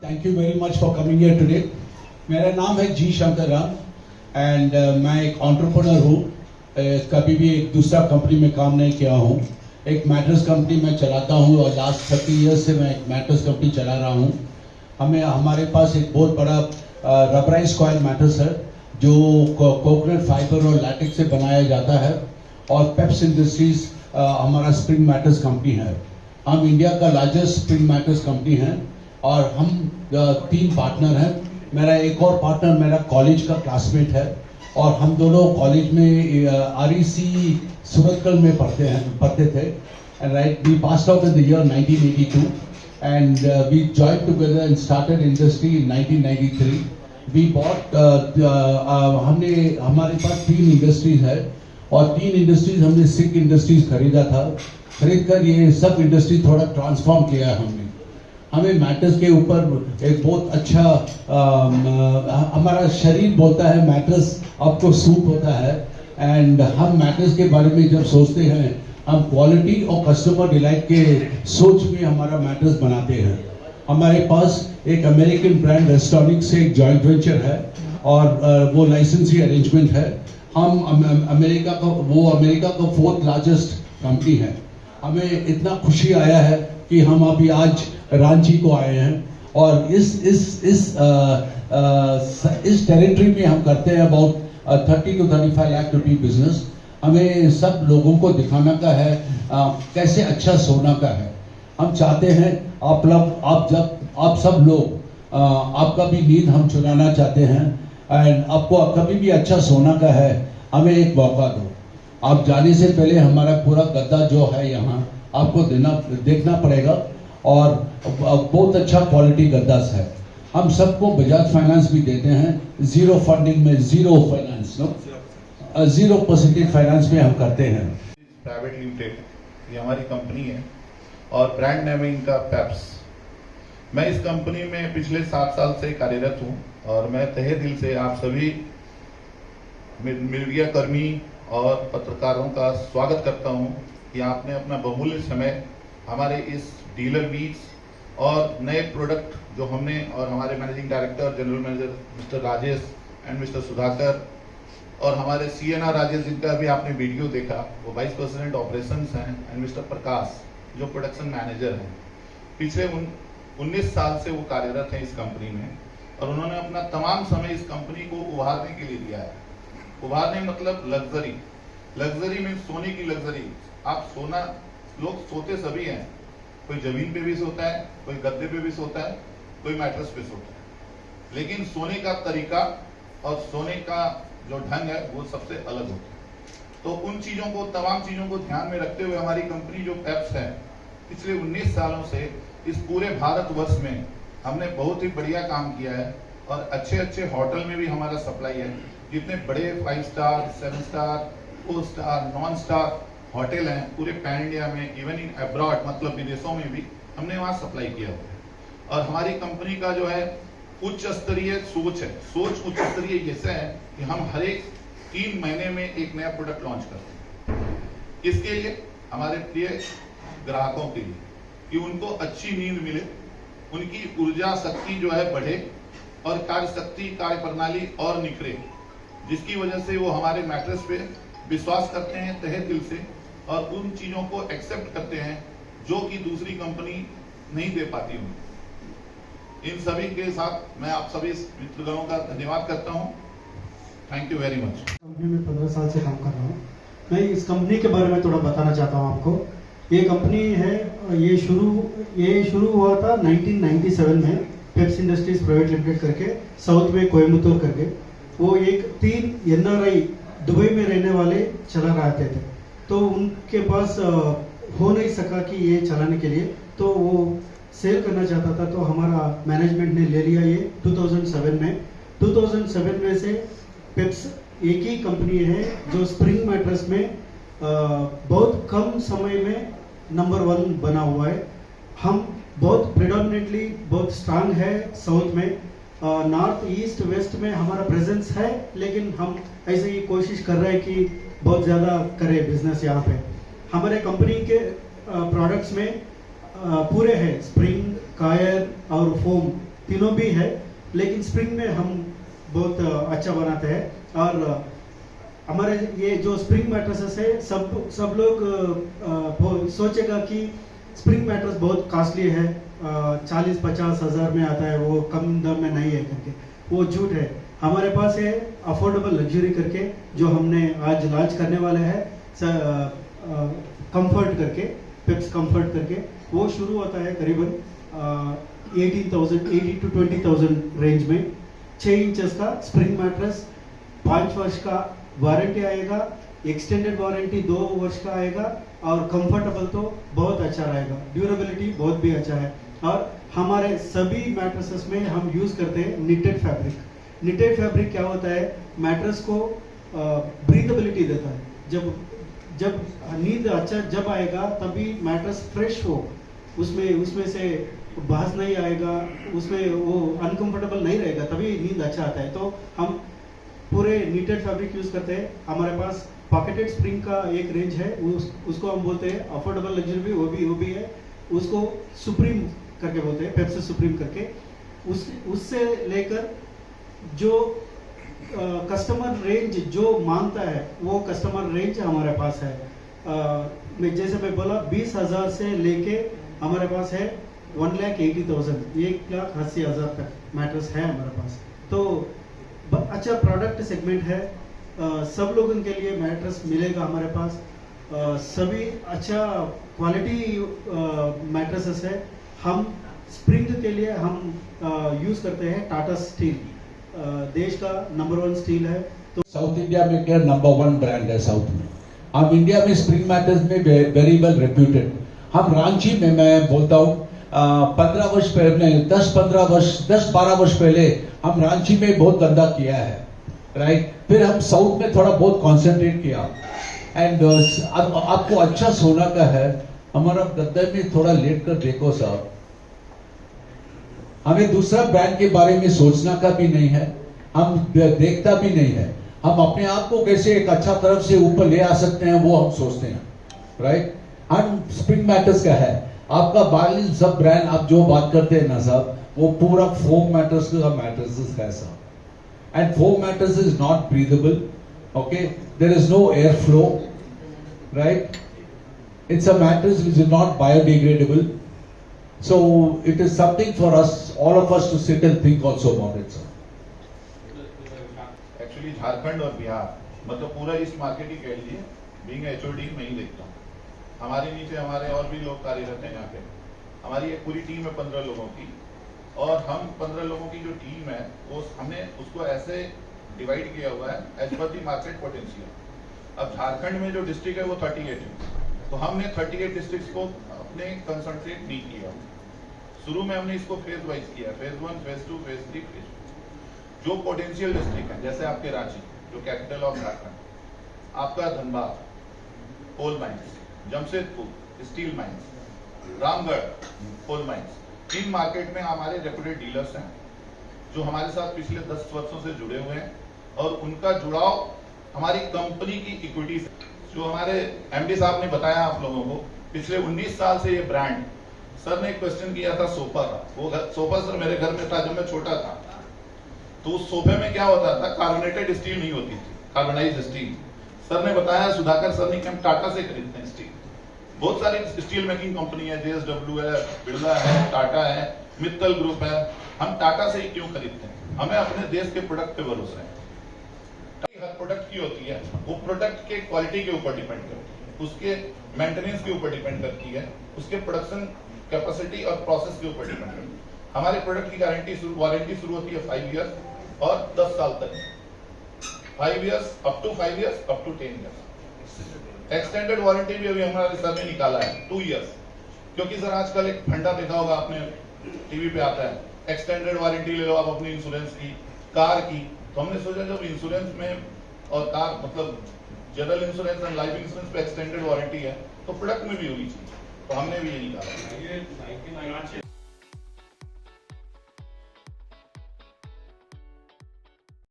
Thank you very much for coming here today. मेरा नाम है जी शंकर राम एंड मैं एक एंटरप्रेन्योर हूँ. कभी भी एक दूसरा कंपनी में काम नहीं किया हूँ. एक मैट्रेस कंपनी में चलाता हूँ और लास्ट 30 ईयर्स से मैं एक मैट्रेस कंपनी चला रहा हूँ. हमारे पास एक बहुत बड़ा रबराइज कॉइल मैट्रेस है जो कोकोनट फाइबर और लैटेक्स से बनाया जाता है. और पेप्स इंडस्ट्रीज हमारा स्प्रिंग मैट्रेस कंपनी है. हम इंडिया का लार्जेस्ट स्प्रिंग मैट्रेस कंपनी है और हम 3 पार्टनर हैं. मेरा एक और पार्टनर मेरा कॉलेज का क्लासमेट है और हम दोनों कॉलेज में REC सूरतकल में पढ़ते थे. And right we passed out in the year 1982 and we joined together and started industry in 1993. We bought हमारे पास 3 इंडस्ट्रीज है और 3 इंडस्ट्रीज हमने सिक इंडस्ट्रीज खरीद कर ये सब इंडस्ट्री थोड़ा ट्रांसफॉर्म किया है हमने. हमें मैट्रेस के ऊपर एक बहुत अच्छा हमारा शरीर बोलता है मैट्रेस आपको सूट होता है. एंड हम मैट्रेस के बारे में जब सोचते हैं हम क्वालिटी और कस्टमर डिलाइट के सोच में हमारा मैट्रेस बनाते हैं. हमारे पास एक अमेरिकन ब्रांड रेस्टोनिक से एक जॉइंट वेंचर है और वो लाइसेंसी अरेंजमेंट है. हम अमेरिका का 4th लार्जेस्ट कंपनी है. हमें इतना खुशी आया है कि हम अभी आज रांची को आए हैं और इस टेरिटरी में हम करते हैं अबाउट 30 to 35 लाख रुपए बिजनेस. हमें सब लोगों को दिखाना का है कैसे अच्छा सोना का है. हम चाहते हैं आप सब लोग आपका भी नींद हम चुराना चाहते हैं एंड आपको कभी भी अच्छा सोना का है हमें एक मौका दो. आप जाने से पहले हमारा पूरा गद्दा जो है यहाँ आपको देखना पड़ेगा और बहुत अच्छा क्वालिटी गद्दा है. हम सबको बजाज फाइनेंस भी देते हैं. 0 फंडिंग में 0 फाइनेंस 0% फाइनेंस में हम करते हैं. प्राइवेट लिमिटेड ये हमारी कंपनी है और ब्रांड नेम है इनका पेप्स. मैं इस कंपनी में पिछले 7 साल से कार्यरत हूँ और मैं तहे दिल से आप सभी मीडिया कर्मी और पत्रकारों का स्वागत करता हूँ कि आपने अपना बहुमूल्य समय हमारे इस डीलर मीट्स और नए प्रोडक्ट जो हमने और हमारे managing director general manager mister Rajesh and mister Sudhakar और हमारे CNR राजेश जिनका अभी आपने वीडियो देखा वो वाइस प्रेसिडेंट ऑपरेशंस हैं एंड मिस्टर प्रकाश जो प्रोडक्शन मैनेजर हैं. पिछले 19 साल से वो कार्यरत हैं इस कंपनी में और उन्होंने अपना तमाम समय इस कंपनी को उभारने के लिए दिया है. उभारने मतलब लग्जरी में सोने की लग्जरी. आप सोना लोग सोते सभी हैं. कोई जमीन पे भी सोता है, कोई गद्दे पे भी सोता है, कोई मैट्रेस पे सोता है. लेकिन सोने का तरीका और सोने का जो ढंग है वो सबसे अलग होता है. तो उन चीजों को तमाम चीजों को ध्यान में रखते हुए हमारी कंपनी जो पेप्स है पिछले 19 सालों से इस पूरे भारतवर्ष में हमने बहुत ही बढ़िया काम किया है और अच्छे होटल में भी हमारा सप्लाई है. जितने बड़े 5 star 7 star 4 star non star hotel हैं पूरे पैन इंडिया में इवन इन अब्रॉड मतलब विदेशों में भी हमने वहाँ सप्लाई किया हुआ है. और हमारी कंपनी का जो है उच्च स्तरीय सोच है. सोच उच्च स्तरीय ऐसे है कि हम हर एक 3 महीने में एक नया प्रोडक्ट लॉन्च करते हैं. इसके लिए हमारे प्रिय ग्राहकों के लिए कि उनको अच्छी नींद मिले, उनकी ऊर्जा शक्ति जो है बढ़े और कार्य शक्ति कार्य प्रणाली और निखरे, जिसकी वजह से वो हमारे मैट्रेस पे विश्वास करते हैं तहे दिल से और उन चीजों को एक्सेप्ट करते हैं जो कि दूसरी कंपनी नहीं दे पाती हूँ. इन सभी के साथ मैं आप सभी मित्रगणों का धन्यवाद करता हूँ. Thank you very much. Company में 15 साल से काम कर रहा हूँ. मैं इस कंपनी के बारे में थोड़ा बताना चाहता हूँ आपको. ये कंपनी है ये शुरू हुआ था 1997 में पेप्स इंडस्ट्रीज प्राइवेट लिमिटेड करके साउथ में कोयम्बतूर करके. वो एक 3 NRI दुबई में रहने वाले चला रहे थे. तो उनके पास हो नहीं सका कि ये चलाने के लिए, तो वो सेल करना चाहता था. तो हमारा मैनेजमेंट ने ले लिया ये 2007 में. 2007 में से पेप्स एक ही कंपनी है जो स्प्रिंग मैट्रेस में बहुत कम समय में नंबर 1 बना हुआ है. हम बहुत प्रेडोमिनेटली बहुत स्ट्रांग है साउथ में. नॉर्थ ईस्ट वेस्ट में हमारा प्रेजेंस है लेकिन हम ऐसे ही कोशिश कर रहे हैं कि बहुत ज़्यादा करें बिजनेस यहाँ पे. हमारे कंपनी के प्रोडक्ट्स में पूरे हैं स्प्रिंग कायर और फोम तीनों भी है, लेकिन स्प्रिंग में हम बहुत अच्छा बनाते हैं। और हमारे ये जो स्प्रिंग मैट्रेसेस है, सब लोग सोचेगा कि स्प्रिंग मैट्रेस बहुत कॉस्टली है, 40-50 हज़ार में आता है, वो कम दाम में नहीं है करके, वो झूठ है। हमारे पास है अफोर्डेबल लग्जरी करके, जो हमने आज लॉन्च करने वाले हैं, कंफर्ट करके, पेप्स कंफर्ट करके। वो शुरू होता है करीबन 80 to 20,000 रेंज में। 6 इंचेस का स्प्रिंग मैट्रेस, 5 वर्ष का वारंटी आएगा, एक्सटेंडेड वारंटी 2 वर्ष का आएगा, और कंफर्टेबल तो बहुत अच्छा रहेगा, ड्यूरेबिलिटी बहुत भी अच्छा है। और हमारे सभी मैट्रेसेस में हम यूज करते हैं निटेड फैब्रिक। निटेड फैब्रिक क्या होता है, मैट्रेस को ब्रीथेबिलिटी देता है। जब नींद अच्छा जब आएगा तभी मैट्रेस फ्रेश हो, उसमें से बास नहीं आएगा, उसमें वो अनकंफर्टेबल नहीं रहेगा, तभी नींद अच्छा आता है। तो हम पूरे नीटेड फैब्रिक यूज करते हैं। हमारे पास पॉकेटेड स्प्रिंग का एक रेंज है, उसको हम बोलते हैं अफोर्डेबल लग्जरी भी, वो भी है। उसको सुप्रीम करके बोलते हैं, पेप्सी सुप्रीम करके। उससे लेकर जो कस्टमर रेंज जो मांगता है, वो कस्टमर रेंज हमारे पास है। जैसे मैं बोला, 20,000 से लेके हमारे पास है 1,80,000, 1,80,000 तक मैट्रेस है हमारे पास। तो अच्छा प्रोडक्ट सेगमेंट है, सब लोगों के लिए मैट्रेस मिलेगा हमारे पास। सभी अच्छा क्वालिटी मैट्रेसेस है। हम स्प्रिंग के लिए हम यूज करते हैं टाटा स्टील, देश का नंबर 1 स्टील है। तो साउथ इंडिया में क्या नंबर 1 ब्रांड है साउथ में। हम इंडिया में स्प्रिंग मैट्रेस में वेरी वेल रेप्यूटेड। हम रांची में, मैं बोलता हूँ 15 वर्ष पहले, 10-12 वर्ष पहले हम रांची में बहुत धंधा किया है, राइट। फिर हम साउथ में थोड़ा बहुत कॉन्सेंट्रेट किया। एंड आपको अच्छा सोना का है, हमारा गद्दे में थोड़ा लेट कर देखो साहब, हमें दूसरा ब्रांड के बारे में सोचना का भी नहीं है, हम देखता भी नहीं है। हम अपने आप को कैसे एक अच्छा तरफ से ऊपर ले आ सकते हैं, वो हम सोचते हैं, राइट। हम स्प्रिंग मैट्रेस का है, आपका बाकी सब ब्रांड आप जो बात करते हैं ना साहब, वो पूरा फोम मैट्रेस का मैट्रेसेस है साहब। And foam mattress is not breathable, okay, there is no air flow, right. It's a mattress which is not biodegradable. So it is something for us, all of us, to sit and think also about it, sir. Actually Jharkhand और बिहार, मतलब पूरा east market ही कह लीजिए, being HOD मैं ही देखता हूँ। हमारे नीचे हमारे और भी लोग कार्यरत हैं यहाँ पे। हमारी एक पूरी टीम है 15 लोगों की, और हम 15 लोगों की जो टीम है, वो हमने उसको ऐसे डिवाइड किया हुआ है एज पर दी मार्केट पोटेंशियल। अब झारखंड में जो डिस्ट्रिक्ट है वो 38 है, तो हमने 38 डिस्ट्रिक्ट को अपने कंसंट्रेट नहीं किया। शुरू में हमने इसको फेज वाइज किया, फेज 1, फेज 2, फेज 3, फेज 4। जो पोटेंशियल डिस्ट्रिक्ट है, जैसे आपके रांची जो कैपिटल ऑफ झारखंड, आपका Dhanbad coal mines, Jamshedpur steel mines, Ramgarh coal mines, इन मार्केट में हमारे रेपुटेड डीलर्स हैं जो हमारे साथ पिछले 10 वर्षों से जुड़े हुए हैं, और उनका जुड़ाव हमारी कंपनी की इक्विटी से। जो हमारे एमडी साहब ने बताया आप लोगों को, पिछले 19 साल से ये ब्रांड, सर ने एक क्वेश्चन किया था सोफा का, वो सोफा सर मेरे घर में था जब मैं छोटा था। तो उस सोफे में क्या होता था, कार्बोनेटेड स्टील नहीं होती थी, कार्बोनाइज्ड स्टील। सर ने बताया, सुधाकर सर ने, कि हम टाटा से खरीदते हैं स्टील। बहुत सारी स्टील मेकिंग कंपनी है, JSW है, बिरला है, टाटा है, मित्तल ग्रुप है। हम टाटा से ही क्यों खरीदते हैं? हमें अपने देश के प्रोडक्ट पे भरोसा है। हर प्रोडक्ट की होती है, वो प्रोडक्ट के क्वालिटी के ऊपर डिपेंड करती है, उसके मेंटेनेंस के ऊपर डिपेंड करती है, उसके प्रोडक्शन कैपेसिटी और प्रोसेस के ऊपर डिपेंड करती है। हमारे प्रोडक्ट की वारंटी शुरू होती है 5 इयर्स और 10 साल तक, 5 years up to 5 years up to 10 years. Extended warranty भी अभी हमारे सर ने निकाला है 2 इयर्स, क्योंकि सर आजकल एक फंडा देखा होगा आपने, टीवी पे आता है, एक्सटेंडेड वारंटी ले लो आप अपनी इंश्योरेंस की, कार की। तो हमने सोचा जब इंश्योरेंस में और कार, मतलब general insurance and life insurance पे एक्सटेंडेड वारंटी है, तो प्रोडक्ट में भी होनी चाहिए, तो हमने भी ये निकाला।